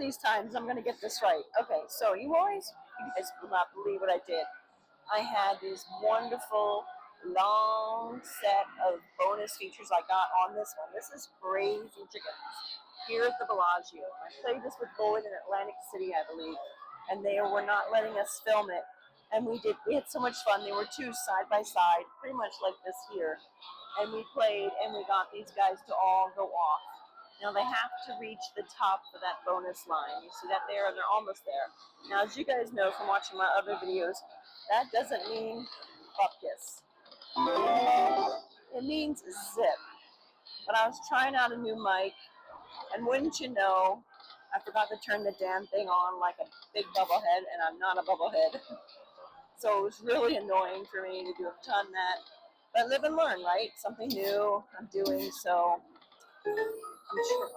these times I'm going to get this right. Okay, so you guys will not believe what I did. I had these wonderful long set of bonus features I got on this one. This is Crazy Chickens here at the Bellagio. I played this with Lloyd in Atlantic City, I believe, and they were not letting us film it. And we had so much fun. They were two side by side, pretty much like this here. And we played, and we got these guys to all go off. Now they have to reach the top of that bonus line. You see that there, and they're almost there. Now, as you guys know from watching my other videos, that doesn't mean bupkis. It means zip. But I was trying out a new mic, and wouldn't you know, I forgot to turn the damn thing on like a big bubblehead, and I'm not a bubblehead. So it was really annoying for me to have done that. But live and learn, right? Something new I'm doing, so I'm sure.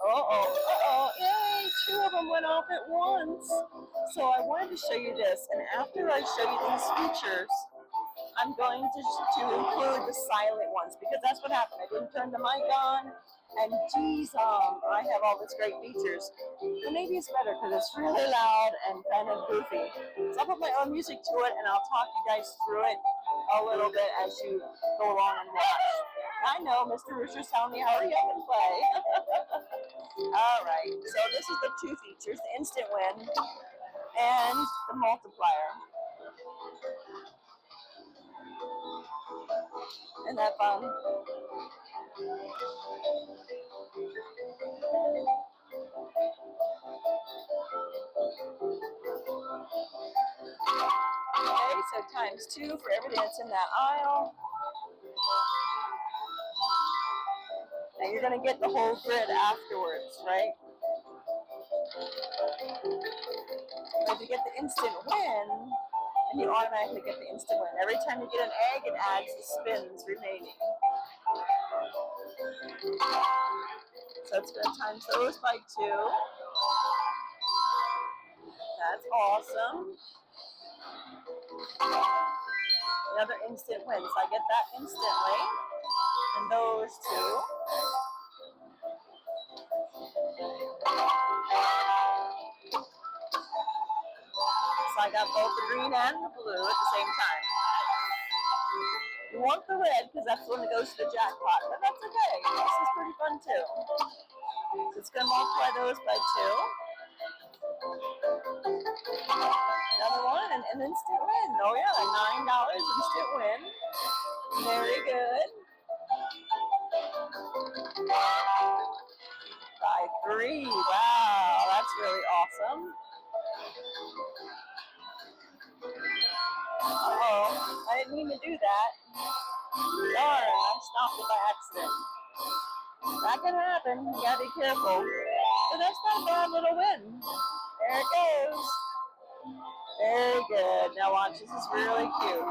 Yay! 2 of them went off at once. So I wanted to show you this, and after I show you these features, I'm going to include the silent ones, because that's what happened. I didn't turn the mic on, and geez, I have all these great features. And maybe it's better because it's really loud and kind of goofy. So I'll put my own music to it, and I'll talk you guys through it a little bit as you go along and watch. I know, Mr. Rooster's telling me hurry up and play. All right, so this is the 2 features, the instant win and the multiplier. Isn't that fun? Okay, so times 2 for everything that's in that aisle. Now you're going to get the whole grid afterwards, right? But if you get the instant win, and you automatically get the instant win. Every time you get an egg, it adds the spins remaining. So it's going to times those by 2. That's awesome. Another instant win. So I get that instantly. And those 2. So I got both the green and the blue at the same time. You want the red because that's the one that goes to the jackpot, but that's okay. This is pretty fun too. So it's going to multiply those by 2. Another one, and an instant win. Oh yeah, $9 instant win. Very good. By 3. Wow, that's really awesome. Uh-oh, I didn't mean to do that. Darn, I stopped it by accident. That can happen. You gotta be careful. But that's not a bad little win. There it goes. Very good. Now watch, this is really cute.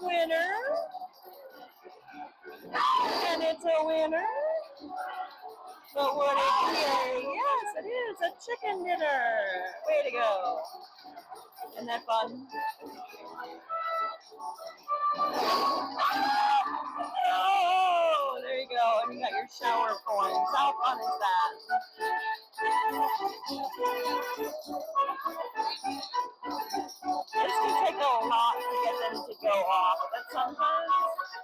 Winner. And it's a winner. But what is it? Yes, it is a chicken dinner. Way to go. Isn't that fun? Oh, there you go. And you got your shower coins. How fun is that? This can take a lot to get them to go off, but sometimes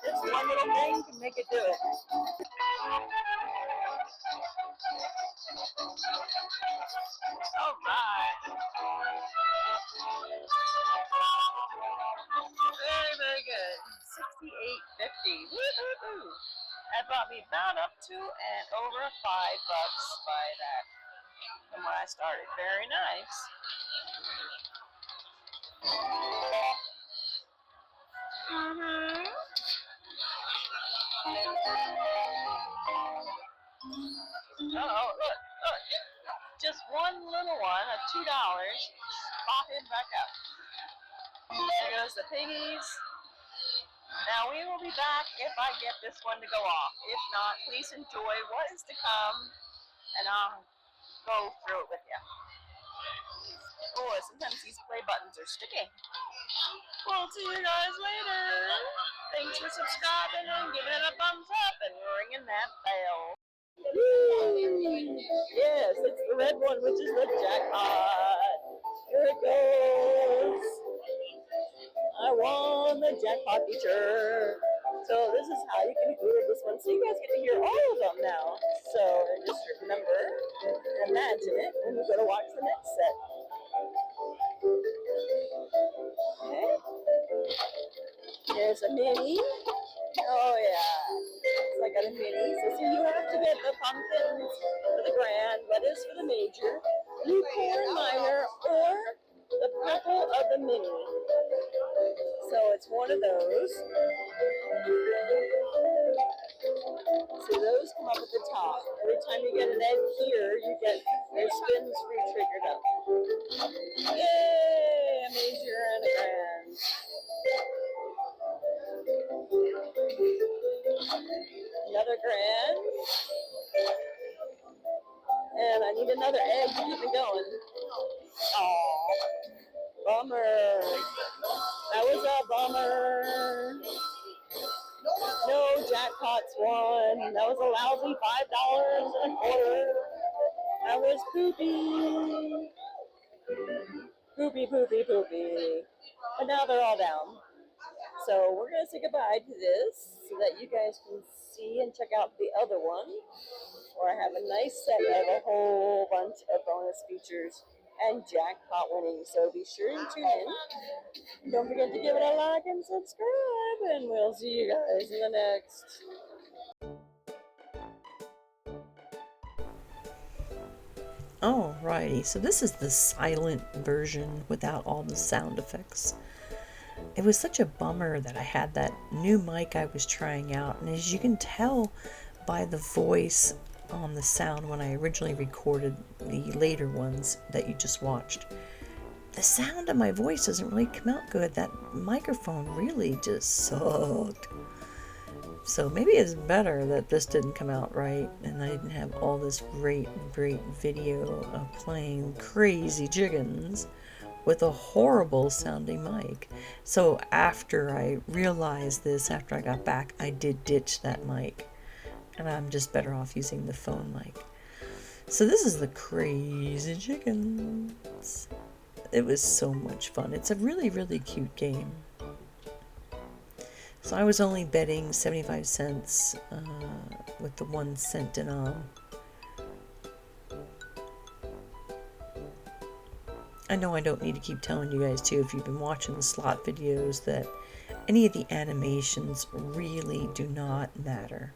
this one little thing can make it do it. All right. Very, very good. 68.50. Woo-hoo-hoo. That brought me about up to and over $5 by that from when I started. Very nice. Uh-oh, look. Just one little one, a $2, popping back up. There goes the piggies. Now we will be back if I get this one to go off. If not, please enjoy what is to come, and I'll go through it with you. Oh, sometimes these play buttons are sticky. We'll see you guys later. Thanks for subscribing and giving it a thumbs up and ringing that bell. Woo! Yes, it's the red one, which is the jackpot. Here it goes. I won the jackpot feature. So this is how you can hear this one. So you guys get to hear all of them now. So just remember, imagine it when you go to watch the next set. Okay. There's a mini. Oh yeah. So I got a mini. So see, you have to get the pumpkins for the grand, lettuce for the major, blue corn minor, or the purple of the mini. So it's one of those. So those come up at the top. Every time you get an egg here, you get your spins re-triggered up. Yay! A major and a grand. Another grand. And I need another egg to keep me going. Oh, bummer. That was a bummer. No jackpots won. That was a lousy $5.25. That was poopy. Poopy, poopy, poopy. But now they're all down. So we're going to say goodbye to this so that you guys can see and check out the other one, where I have a nice set of a whole bunch of bonus features and jackpot winning. So be sure and tune in. Don't forget to give it a like and subscribe, and we'll see you guys in the next. Alrighty, so this is the silent version without all the sound effects. It was such a bummer that I had that new mic I was trying out, and as you can tell by the voice on the sound when I originally recorded the later ones that you just watched, the sound of my voice doesn't really come out good. That microphone really just sucked. So maybe it's better that this didn't come out right and I didn't have all this great video of playing crazy chickens with a horrible sounding mic. So after I realized this, after I got back, I did ditch that mic. And I'm just better off using the phone mic. So this is the Crazy Chickens. It was so much fun. It's a really, really cute game. So I was only betting 75 cents with the 1 cent denom. I know I don't need to keep telling you guys too, if you've been watching the slot videos, that any of the animations really do not matter.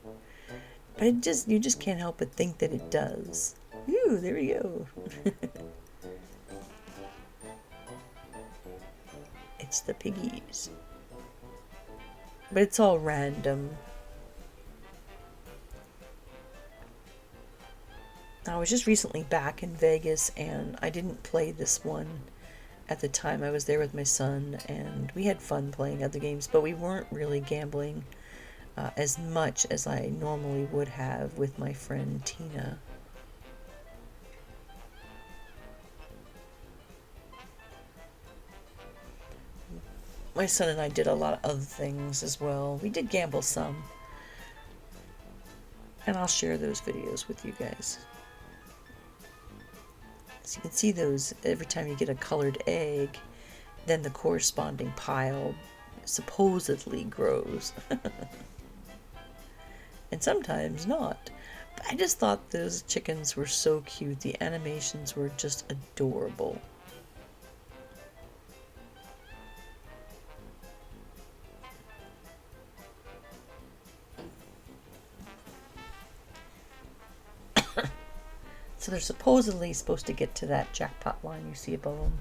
But you just can't help but think that it does. Ooh, there we go. It's the piggies. But it's all random. I was just recently back in Vegas and I didn't play this one at the time. I was there with my son and we had fun playing other games, but we weren't really gambling as much as I normally would have with my friend Tina. My son and I did a lot of other things as well. We did gamble some. And I'll share those videos with you guys. So you can see those every time you get a colored egg, then the corresponding pile supposedly grows. And sometimes not. But I just thought those chickens were so cute. The animations were just adorable. So they're supposedly supposed to get to that jackpot line you see above them.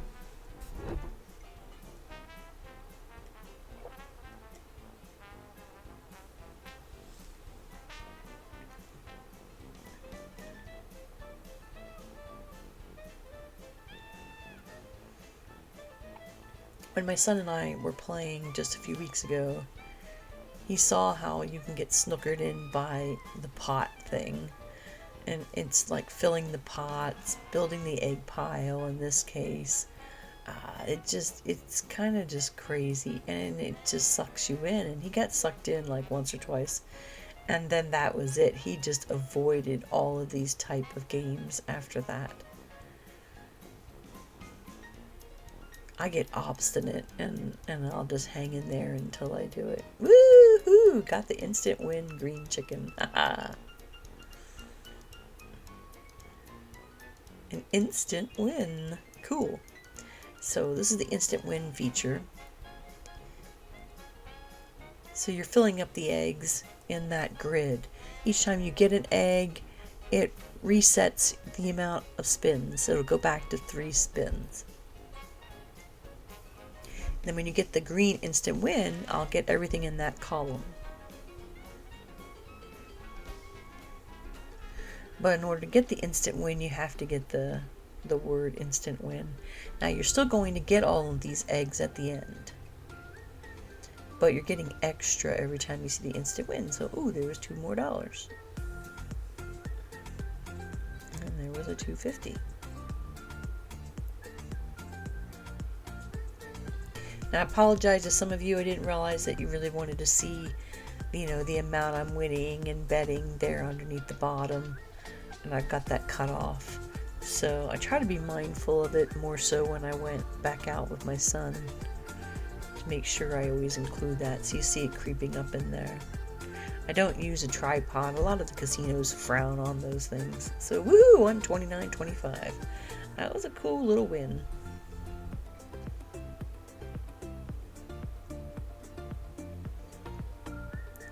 When my son and I were playing just a few weeks ago, he saw how you can get snookered in by the pot thing. And it's like filling the pots, building the egg pile in this case, it's kind of just crazy, and it just sucks you in. And he got sucked in like once or twice, and then that was it. He just avoided all of these type of games after that. I get obstinate, and I'll just hang in there until I do it. Woohoo! Got the instant win green chicken. Haha. An instant win. Cool. So this is the instant win feature. So you're filling up the eggs in that grid. Each time you get an egg, it resets the amount of spins. So it'll go back to 3 spins. Then when you get the green instant win, I'll get everything in that column. But in order to get the instant win, you have to get the word instant win. Now you're still going to get all of these eggs at the end, but you're getting extra every time you see the instant win. So, ooh, there was $2 more. And there was a $2.50. Now I apologize to some of you. I didn't realize that you really wanted to see, the amount I'm winning and betting there underneath the bottom. And I got that cut off. So I try to be mindful of it more so when I went back out with my son, to make sure I always include that, so you see it creeping up in there. I don't use a tripod. A lot of the casinos frown on those things. So woohoo, $129.25. That was a cool little win.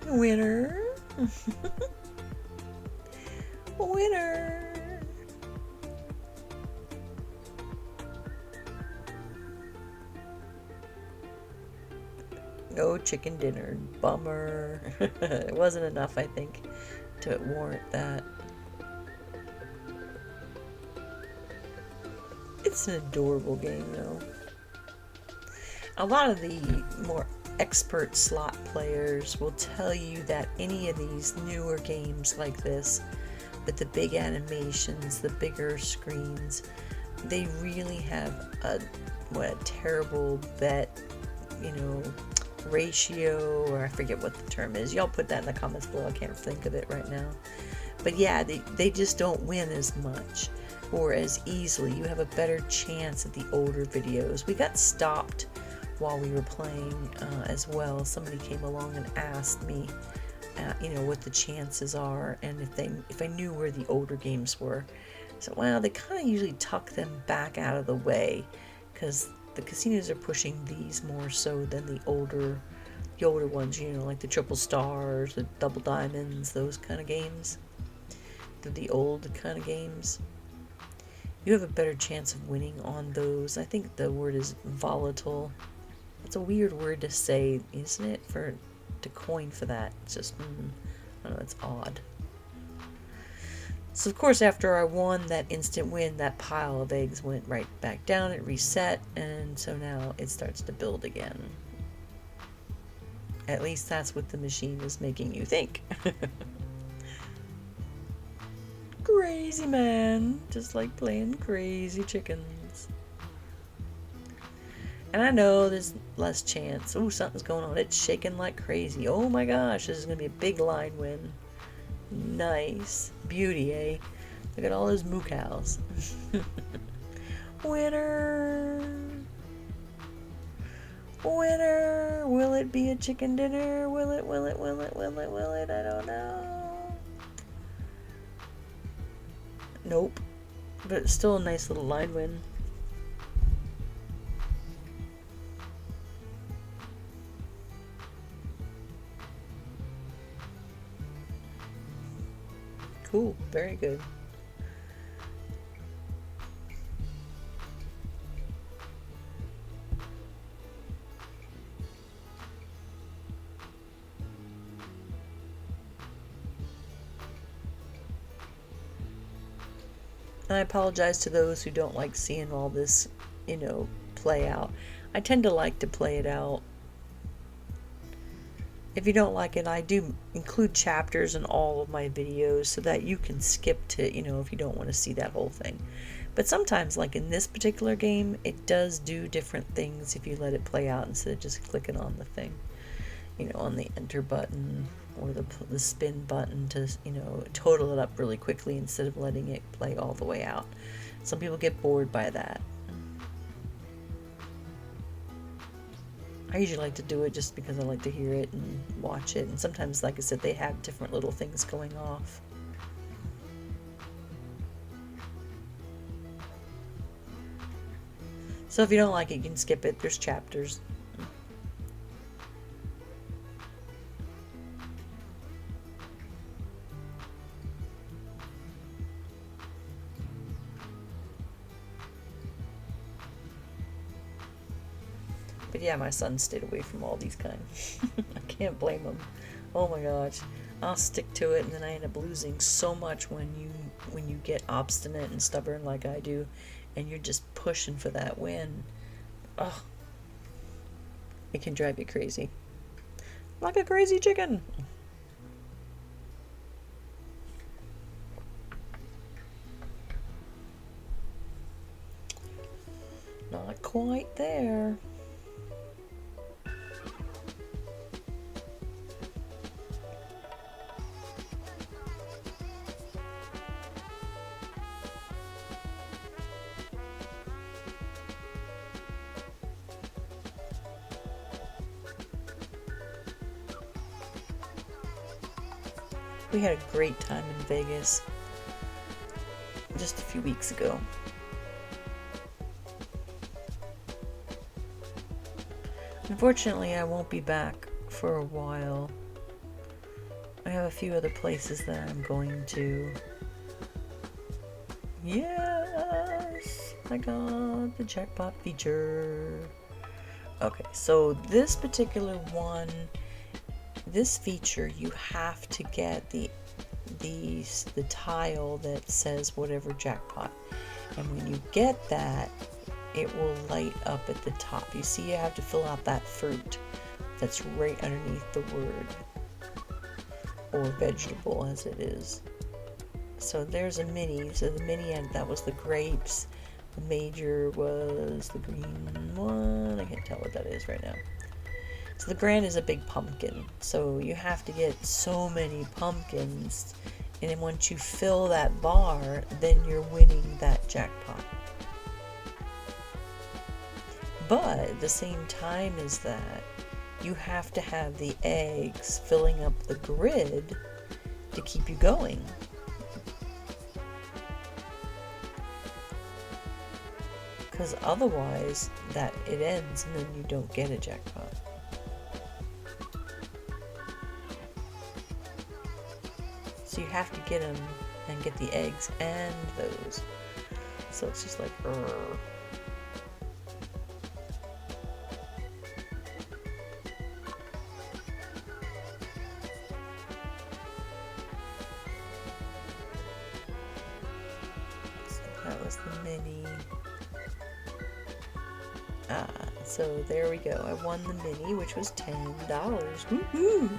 Winner. Winner. No chicken dinner. Bummer. It wasn't enough, I think, to warrant that. It's an adorable game, though. A lot of the more expert slot players will tell you that any of these newer games like this, with the big animations, the bigger screens, they really have a terrible bet, ratio, or I forget what the term is. Y'all put that in the comments below. I can't think of it right now. But yeah, they just don't win as much or as easily. You have a better chance at the older videos. We got stopped while we were playing as well. Somebody came along and asked me what the chances are, and if I knew where the older games were. So, well, they kind of usually tuck them back out of the way, because the casinos are pushing these more so than the older ones, like the triple stars, the double diamonds, those kind of games. The old kind of games. You have a better chance of winning on those. I think the word is volatile. It's a weird word to say, isn't it? To coin for that. It's just, I don't know, it's odd. So of course, after I won that instant win, that pile of eggs went right back down. It reset, and so now it starts to build again. At least that's what the machine is making you think. Crazy man, just like playing Crazy Chickens. And I know there's less chance. Oh, something's going on. It's shaking like crazy. Oh my gosh, this is going to be a big line win. Nice. Beauty, eh? Look at all those moo cows. Winner. Winner. Will it be a chicken dinner? Will it? I don't know. Nope. But it's still a nice little line win. Cool, very good. And I apologize to those who don't like seeing all this, play out. I tend to like to play it out If you don't like it, I do include chapters in all of my videos so that you can skip to, if you don't want to see that whole thing. But sometimes, like in this particular game, it does do different things if you let it play out instead of just clicking on the thing, on the enter button or the spin button to, total it up really quickly instead of letting it play all the way out. Some people get bored by that. I usually like to do it just because I like to hear it and watch it. And sometimes, like I said, they have different little things going off. So if you don't like it, you can skip it. There's chapters. But yeah, my son stayed away from all these kinds. I can't blame him. Oh my gosh. I'll stick to it and then I end up losing so much when you get obstinate and stubborn like I do and you're just pushing for that win. Ugh. It can drive you crazy. Like a crazy chicken. Not quite there. We had a great time in Vegas just a few weeks ago. Unfortunately, I won't be back for a while. I have a few other places that I'm going to. Yes! I got the jackpot feature. Okay, so this particular one, this feature, you have to get the tile that says whatever jackpot. And when you get that, it will light up at the top. You see, you have to fill out that fruit that's right underneath the word, or vegetable as it is. So there's a mini. So the mini, that was the grapes. The major was the green one. I can't tell what that is right now. So the grand is a big pumpkin. So you have to get so many pumpkins. And then once you fill that bar, then you're winning that jackpot. But at the same time as that, you have to have the eggs filling up the grid to keep you going. Because otherwise, it ends and then you don't get a jackpot. So you have to get them and get the eggs and those. So it's just like, That was the mini. So there we go. I won the mini, which was $10. Woohoo!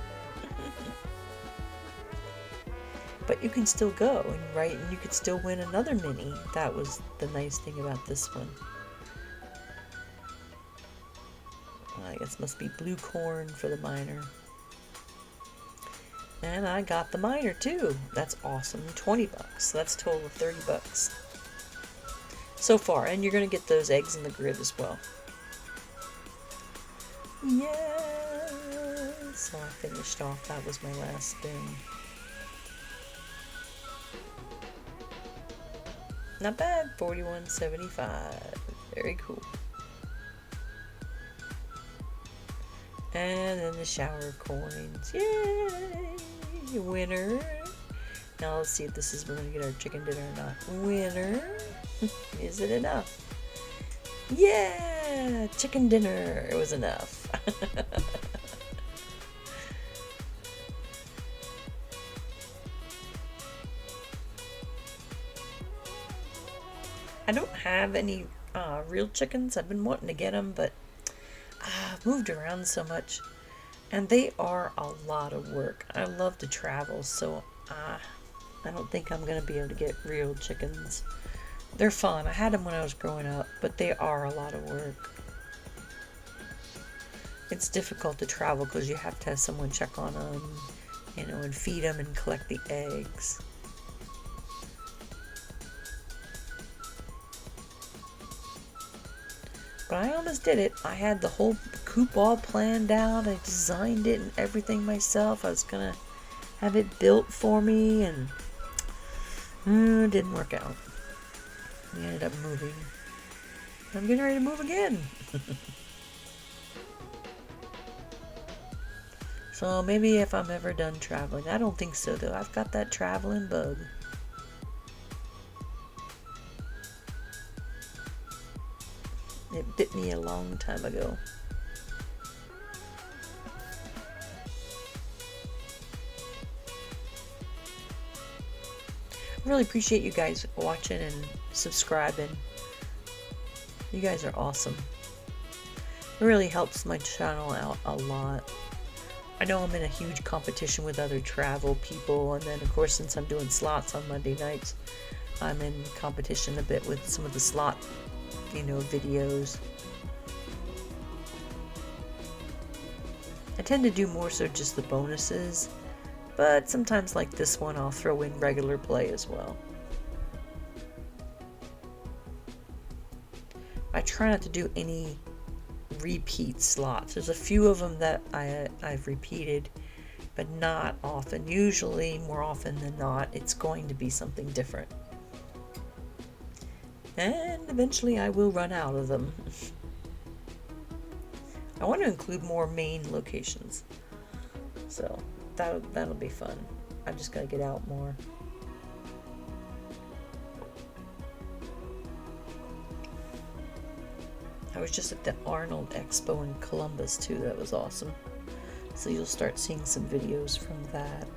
But you can still go and you could still win another mini. That was the nice thing about this one. I guess it must be blue corn for the minor. And I got the minor too. That's awesome. $20. So that's a total of $30 so far. And you're going to get those eggs in the grid as well. Yes! So I finished off. That was my last spin. Not bad. $41.75. Very cool. And then the shower coins. Yay! Winner. Now let's see if we're going to get our chicken dinner or not. Winner. Is it enough? Yeah! Chicken dinner. It was enough. I don't have any real chickens. I've been wanting to get them, but I've moved around so much. And they are a lot of work. I love to travel, so I don't think I'm going to be able to get real chickens. They're fun. I had them when I was growing up, but they are a lot of work. It's difficult to travel because you have to have someone check on them, and feed them and collect the eggs. But I almost did it. I had the whole coop all planned out. I designed it and everything myself. I was going to have it built for me, and it didn't work out. We ended up moving. I'm getting ready to move again. So maybe if I'm ever done traveling. I don't think so, though. I've got that traveling bug. It bit me a long time ago. I really appreciate you guys watching and subscribing. You guys are awesome. It really helps my channel out a lot. I know I'm in a huge competition with other travel people, and then of course, since I'm doing slots on Monday nights, I'm in competition a bit with some of the slot, videos. I tend to do more so just the bonuses, but sometimes like this one I'll throw in regular play as well. I try not to do any repeat slots. There's a few of them that I've repeated, but not often. Usually, more often than not, it's going to be something different. And eventually I will run out of them. I want to include more main locations, so that'll be fun. I just gotta get out more. I was just at the Arnold Expo in Columbus too. That was awesome. So you'll start seeing some videos from that.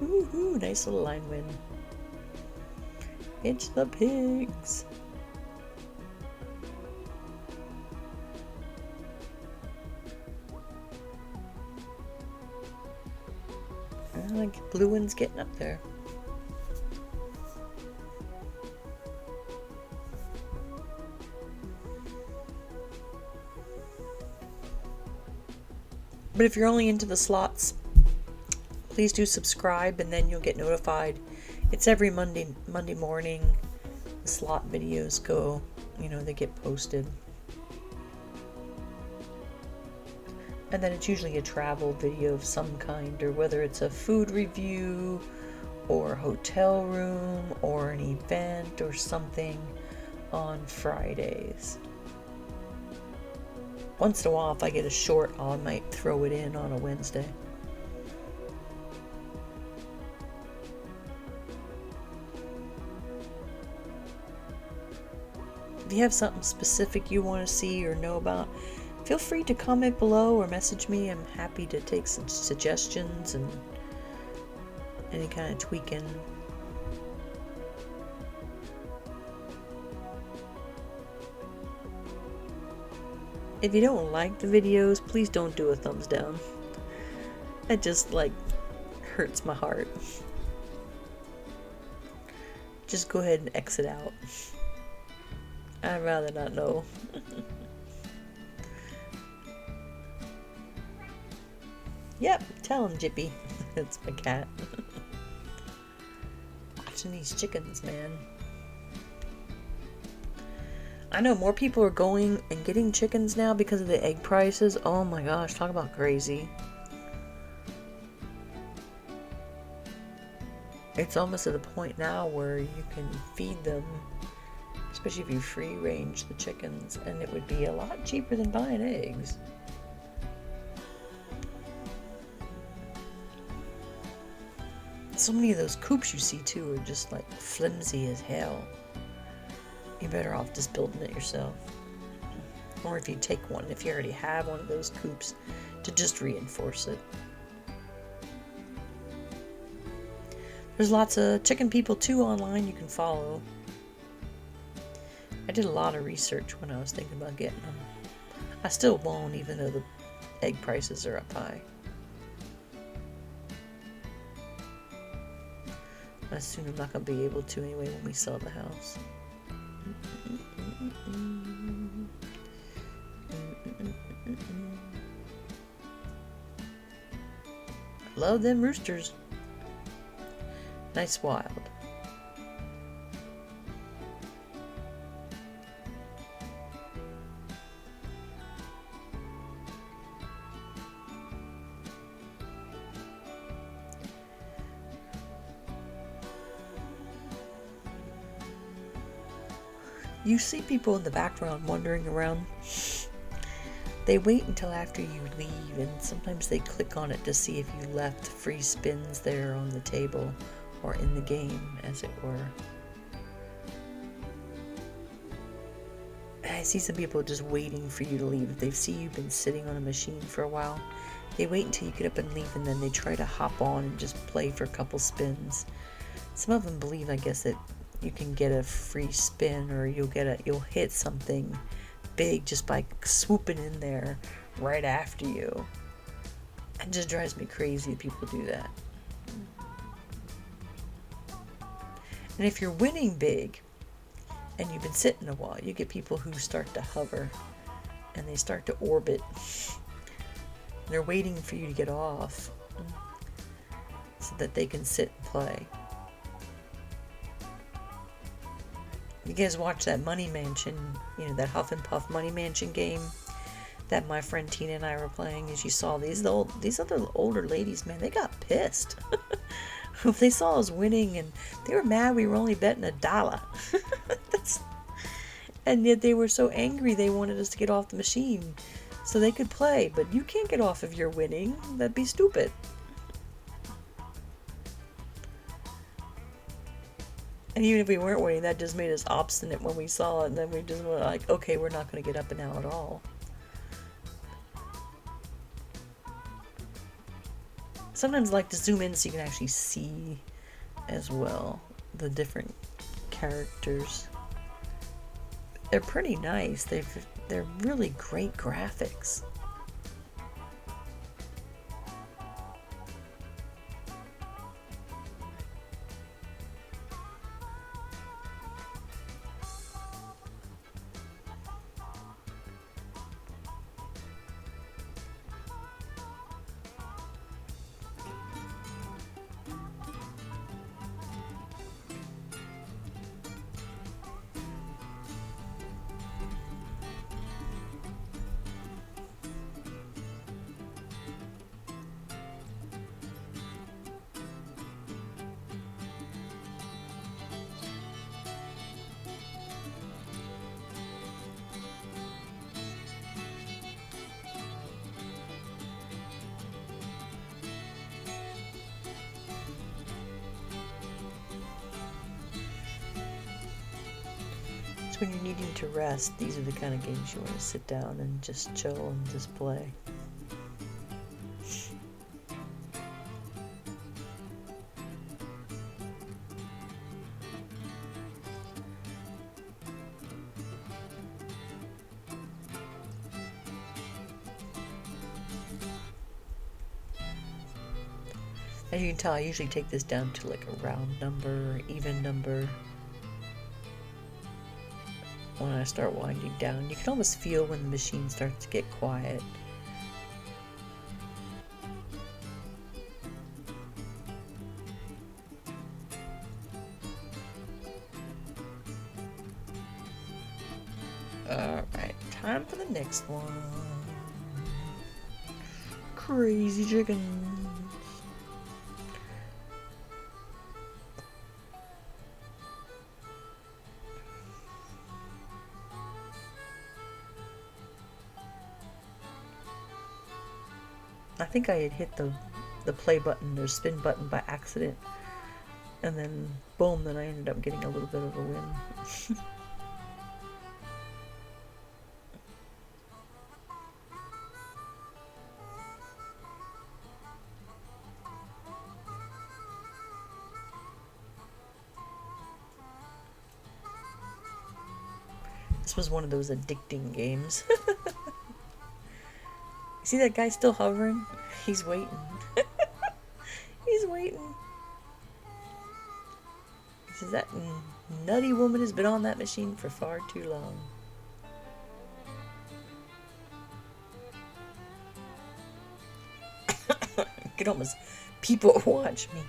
Woohoo! Nice little line win. It's the pigs. I like blue one's getting up there. But if you're only into the slots, please do subscribe, and then you'll get notified. It's every Monday morning. The slot videos go, they get posted. And then it's usually a travel video of some kind, or whether it's a food review, or a hotel room, or an event, or something on Fridays. Once in a while, if I get a short, I might throw it in on a Wednesday. If you have something specific you want to see or know about, feel free to comment below or message me. I'm happy to take some suggestions and any kind of tweaking. If you don't like the videos, please don't do a thumbs down. It just hurts my heart. Just go ahead and exit out. I'd rather not know. Yep, tell him, Jippy. It's my cat. Watching these chickens, man. I know more people are going and getting chickens now because of the egg prices. Oh my gosh, talk about crazy. It's almost at a point now where you can feed them, especially if you free range the chickens, and it would be a lot cheaper than buying eggs. So many of those coops you see too are just flimsy as hell. You're better off just building it yourself. Or if you take one, if you already have one of those coops, to just reinforce it. There's lots of chicken people too online you can follow. I did a lot of research when I was thinking about getting them. I still won't, even though the egg prices are up high. I assume I'm not going to be able to anyway when we sell the house. Love them roosters. Nice wild. You see people in the background wandering around. They wait until after you leave, and sometimes they click on it to see if you left free spins there on the table or in the game, as it were. I see some people just waiting for you to leave. If they see you've been sitting on a machine for a while, they wait until you get up and leave, and then they try to hop on and just play for a couple spins. Some of them believe, I guess, that you can get a free spin, or you'll hit something big just by swooping in there right after you. It just drives me crazy that people do that. And if you're winning big and you've been sitting a while, you get people who start to hover and they start to orbit. They're waiting for you to get off so that they can sit and play. You guys watch that Money Mansion, that Huff and Puff Money Mansion game that my friend Tina and I were playing? As you saw, these other older ladies, man, they got pissed. They saw us winning, and they were mad we were only betting $1. And yet they were so angry they wanted us to get off the machine so they could play. But you can't get off if you're winning. That'd be stupid. And even if we weren't winning, that just made us obstinate when we saw it. And then we just were like, okay, we're not going to get up and out at all. Sometimes I like to zoom in so you can actually see as well the different characters. They're pretty nice. They're really great graphics. When you're needing to rest, these are the kind of games you want to sit down and just chill and just play. As you can tell, I usually take this down to like a round number, even number. When I start winding down, you can almost feel when the machine starts to get quiet. Alright, time for the next one. Crazy chickens. I think I had hit the play button or spin button by accident, and then boom, then I ended up getting a little bit of a win. This was one of those addicting games. See that guy still hovering? He's waiting. He's waiting. He says that nutty woman has been on that machine for far too long. You can almost people watch me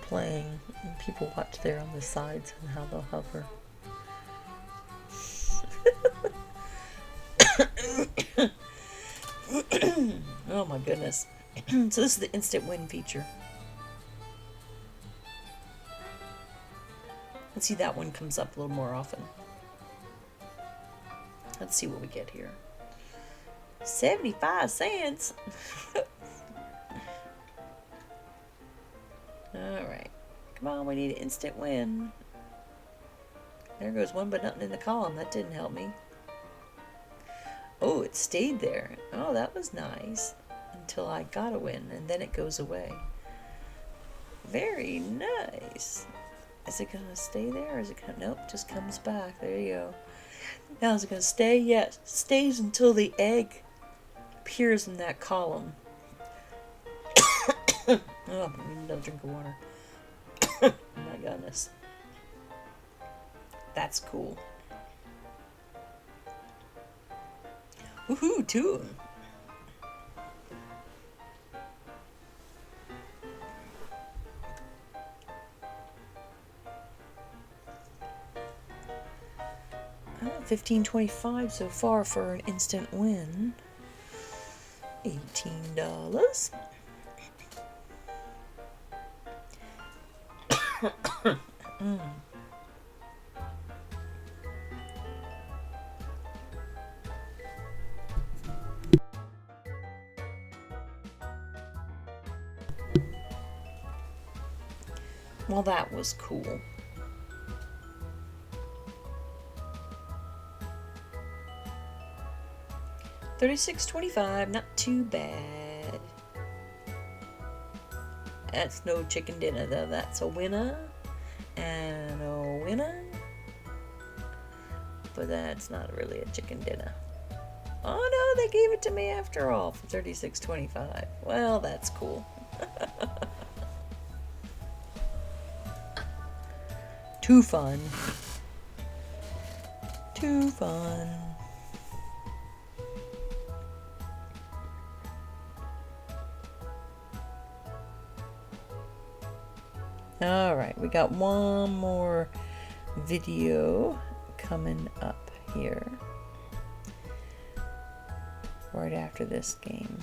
playing, and people watch there on the sides and how they'll hover. Oh my goodness. So this is the instant win feature. Let's see, that one comes up a little more often. Let's see what we get here. 75 cents. Alright. Come on, we need an instant win. There goes one but nothing in the column. That didn't help me. Oh, it stayed there. Oh, that was nice. Until I got a win, and then it goes away. Very nice. Is it gonna stay there, or is it gonna... Nope, just comes back. There you go. Now, is it gonna stay? Yes. Stays until the egg appears in that column. Oh, I need another drink of water. Oh my goodness. That's cool. Woohoo, two. $15.25 so far for an instant win. $18. Well, that was cool. $36.25, not too bad. That's no chicken dinner though. That's a winner and a winner. But that's not really a chicken dinner. Oh no, they gave it to me after all for $36.25. Well, that's cool. Too fun. Too fun. Alright, we got one more video coming up here. Right after this game.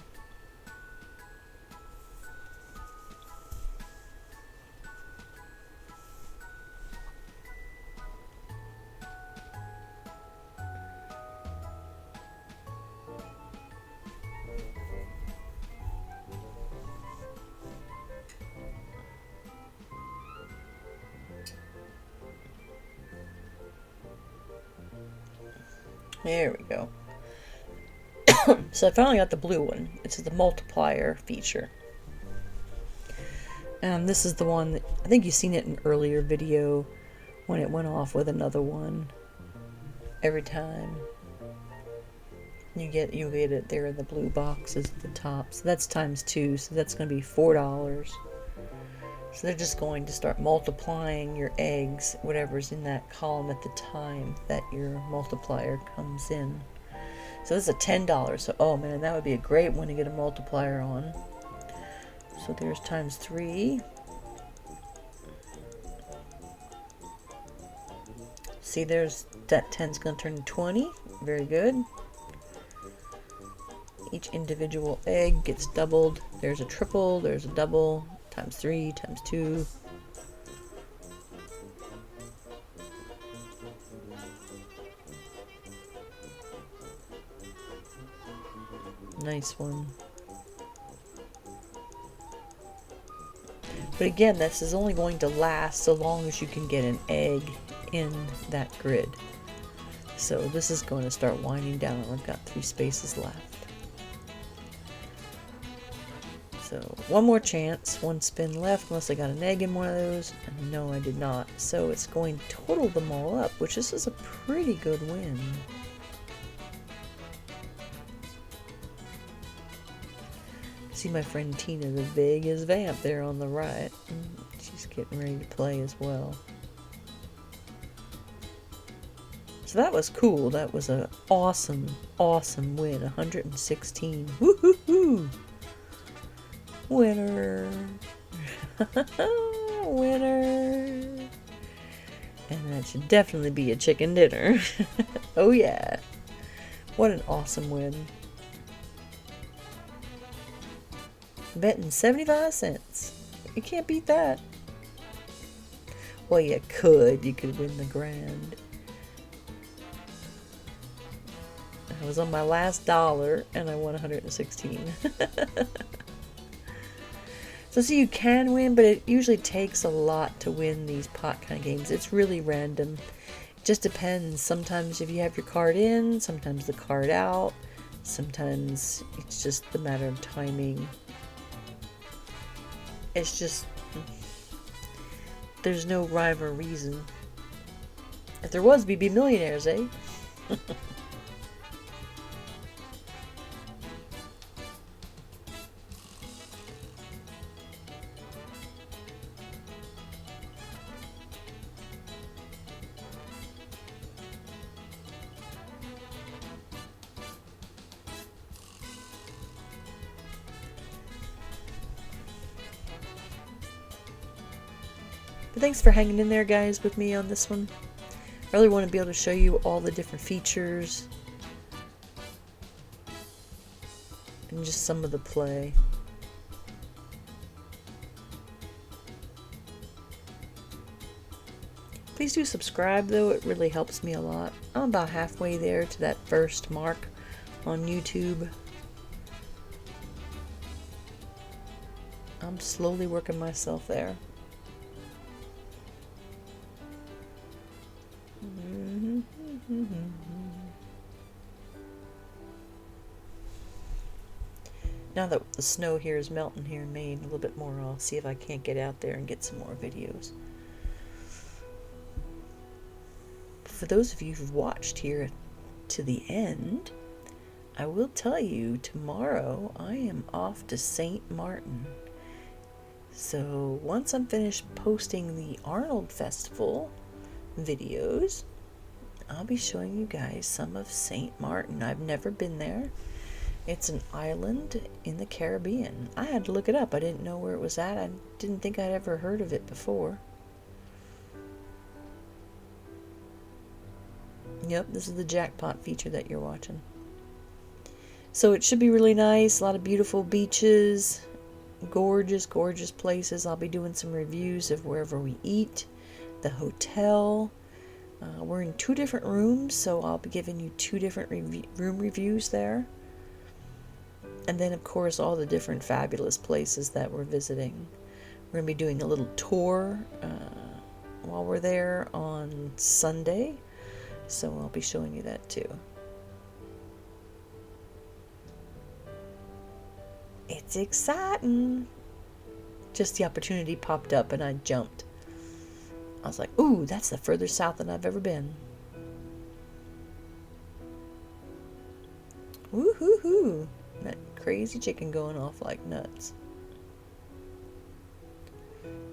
There we go. So I finally got the blue one. It's the multiplier feature. And this is the one that, I think you've seen it in an earlier video when it went off with another one. Every time you get it there in the blue boxes at the top. So that's ×2, so that's going to be $4. So they're just going to start multiplying your eggs, whatever's in that column at the time that your multiplier comes in. So this is a $10. So, oh man, that would be a great one to get a multiplier on. So there's ×3. See, there's that 10's going to turn to 20. Very good. Each individual egg gets doubled. There's a triple, there's a double. ×3, ×2. Nice one. But again, this is only going to last so long as you can get an egg in that grid. So this is going to start winding down. I've got 3 spaces left. So one more chance, one spin left, unless I got an egg in one of those. And no, I did not. So it's going to total them all up, which this is a pretty good win. see my friend Tina, the Vegas Vamp, there on the right. She's getting ready to play as well. So that was cool. That was an awesome, awesome win. 116. Woo-hoo-hoo! Winner! Winner! And that should definitely be a chicken dinner. Oh yeah. What an awesome win. Betting 75 cents. You can't beat that. Well, you could. You could win the grand. I was on my last dollar and I won 116. So see, you can win, but it usually takes a lot to win these pot kind of games. It's really random. It just depends. Sometimes if you have your card in, sometimes the card out. Sometimes it's just a matter of timing. It's just, there's no rhyme or reason. If there was, we'd be millionaires, eh? But thanks for hanging in there, guys, with me on this one. I really want to be able to show you all the different features and just some of the play. Please do subscribe, though. It really helps me a lot. I'm about halfway there to that first mark on YouTube. I'm slowly working myself there. Now that the snow here is melting here in Maine a little bit more, I'll see if I can't get out there and get some more videos. For those of you who've watched here to the end, I will tell you tomorrow I am off to St. Martin. So once I'm finished posting the Arnold Festival videos, I'll be showing you guys some of St. Martin. I've never been there. It's an island in the Caribbean. I had to look it up. I didn't know where it was at. I didn't think I'd ever heard of it before. Yep, this is the Jackpot feature that you're watching. So it should be really nice. A lot of beautiful beaches. Gorgeous, gorgeous places. I'll be doing some reviews of wherever we eat. The hotel. We're in 2 different rooms, so I'll be giving you 2 different room reviews there. And then, of course, all the different fabulous places that we're visiting. We're going to be doing a little tour while we're there on Sunday. So I'll be showing you that too. It's exciting. Just the opportunity popped up and I jumped. I was like, ooh, that's the furthest south than I've ever been. Woo-hoo-hoo. That crazy chicken going off like nuts.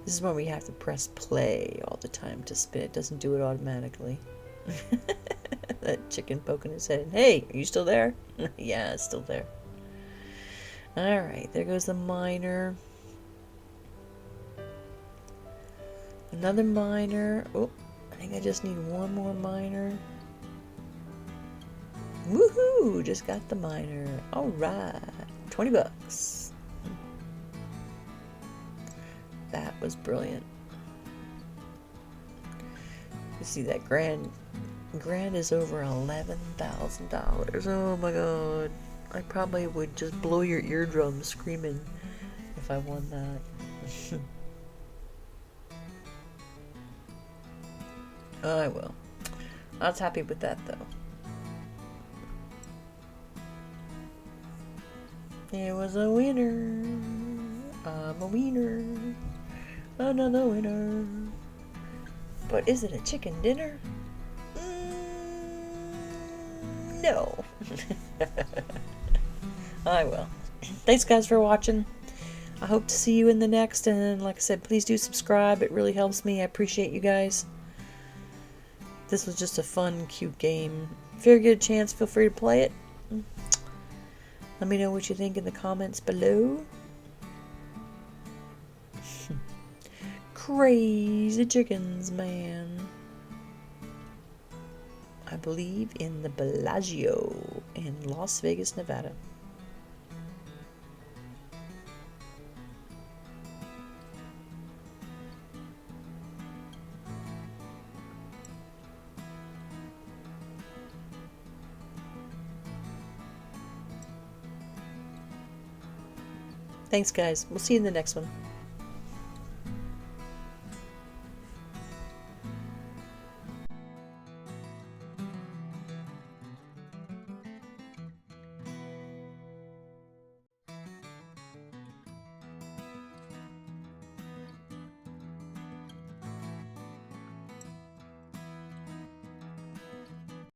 This is when we have to press play all the time to spin. It doesn't do it automatically. That chicken poking his head. Hey, are you still there? Yeah, it's still there. Alright, there goes the miner. Another miner. Oh, I think I just need one more miner. Woohoo! Just got the miner. Alright. 20 bucks. That was brilliant. You see that grand is over $11,000. Oh my god. I probably would just blow your eardrums screaming if I won that. I will. I was happy with that though. It was a winner. I'm a wiener. Another winner. But is it a chicken dinner? No. I will. Thanks, guys, for watching. I hope to see you in the next. And like I said, please do subscribe. It really helps me. I appreciate you guys. This was just a fun, cute game. If you ever get a chance, feel free to play it. Let me know what you think in the comments below. Crazy chickens, man. I believe in the Bellagio in Las Vegas, Nevada. Thanks, guys. We'll see you in the next one.